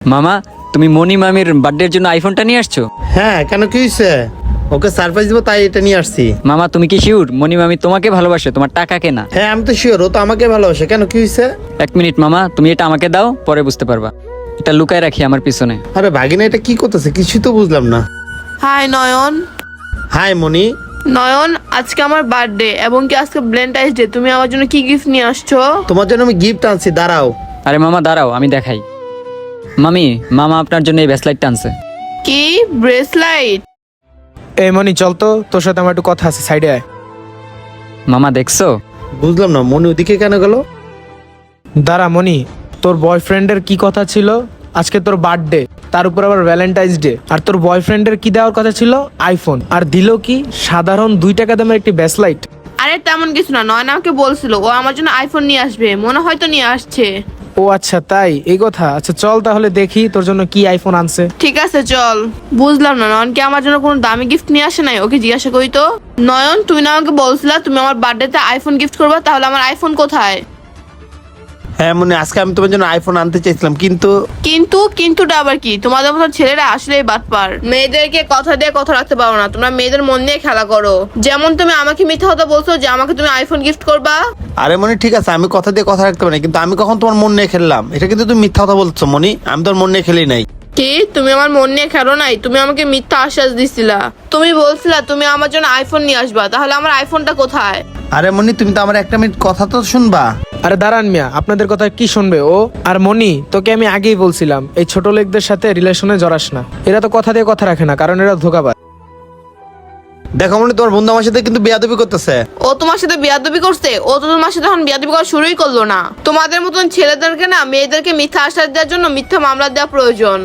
মামা, তুমি মনি মামির বার্থডের জন্য আইফোনটা নিয়ে আসছো? হ্যাঁ, কেন কি হয়েছে? ওকে সারপ্রাইজ দিব তাই এটা নিয়ে আসছি। মামা, তুমি কি শিওর মনি মামি তোমাকে ভালোবাসে, তোমার টাকা কেনা? হ্যাঁ, আমি তো শিওর ও তো আমাকে ভালোবাসে। কেন কি হয়েছে? এক মিনিট মামা, তুমি এটা আমাকে দাও, পরে বুঝতে পারবা। এটা লুকায় রাখি আমার পিছনে। আরে ভাগিনা, এটা কি করতেছে কিছুই তো বুঝলাম না। হাই নয়ন। হাই মনি। নয়ন, আজকে আমার বার্থডে এবং কি আজকে ভ্যালেন্টাইন্স ডে। তুমি আমার জন্য কি গিফট নিয়ে আসছো? তোমার জন্য আমি গিফট আনছি, দাঁড়াও। আরে মামা দাঁড়াও, আমি দেখাই। মামি, মামা আপনার জন্য এই ব্যাসলাইটটা আনছে। কি ব্রেসলাইট? এই মনি, চল তো, তোর সাথে আমার একটু কথা আছে, সাইডে আয়। মামা দেখছো? বুঝলাম না, মনি ওদিকে কেন গেল? দাঁড়া মনি, তোর বয়ফ্রেন্ডের কি কথা ছিল? আজকে তোর বার্থডে, তার উপর আবার ভ্যালেন্টাইন্স ডে, আর তোর বয়ফ্রেন্ডের কি দেওয়ার কথা ছিল? আইফোন। আর দিল কি? সাধারণ 2 টাকা দামের একটি ব্যাসলাইট। আরে তেমন কিছু না, নয়ন আমাকে বলছিল ও আমার জন্য আইফোন নিয়ে আসবে, মনে হয়তো নিয়ে আসছে। ও আচ্ছা, তাই এই কথা। আচ্ছা চল তাহলে দেখি তোর জন্য কি আইফোন আনছে। ঠিক আছে চল। বুঝলাম না, নয়ন কি আমার জন্য কোনো দামি গিফট নিয়ে আসে নাই? ওকে জিজ্ঞাসা করি তো। নয়ন, তুমি না আমাকে বলছিলা তুমি আমার বার্থডেতে আইফোন গিফট করবে, তাহলে আমার আইফোন কোথায়? হ্যাঁ মনি, আজকে আমি তোমার জন্য আইফোন আনতে চাইছিলাম, কিন্তু কিন্তুটা আবার কি? তোমাদের মতো ছেলেরা আসলেই বাটপার। মেয়েদেরকে কথা দিয়ে কথা রাখতে পারো না, তোমরা মেয়েদের মন নিয়ে খেলা করো। যেমন তুমি আমাকে মিথ্যা কথা বলছো যে আমাকে তুমি আইফোন গিফট করবা। আরে মনি ঠিক আছে, আমি কথা দিয়ে কথা রাখতে পারি না, কিন্তু আমি কখন তোমার মন নিয়ে খেললাম? এটা কিন্তু তুমি মিথ্যা কথা বলছো মনি, আমি তোর মন নিয়ে খেলি নাই। কি তুমি আমার মন নিয়ে খেলো নাই? তুমি আমাকে মিথ্যা আশ্বাস দিছিলা। তুমি বলছিলা তুমি আমার জন্য আইফোন নিয়ে আসবা, তাহলে আমার আইফোনটা কোথায়? আরে মনি, তুমি তো আমার একটা মিনিট কথা তো শুনবা। আরে দাঁড়ান মিয়া, আপনাদের কথা কি শুনবে ও? আর মনি, তোকে আমি আগেই বলছিলাম এই ছোট লোকদের সাথে রিলেশনে জড়াস না। এরা তো কথা দিয়ে কথা রাখে না, কারণ এরা ধোঁকাবাজ। দেখো মনি, তোমার বন্ধু আমার সাথে কিন্তু বেয়াদবি করতেছে। ও তোমার সাথে বিয়াদবি করছে? ও তো তোমার সাথে এখন বিয়াদবি করা শুরুই করলো না। তোমাদের মতন ছেলেদেরকে না মেয়েদেরকে মিথ্যা আশ্বাস দেওয়ার জন্য মিথ্যা মামলা দেওয়া প্রয়োজন।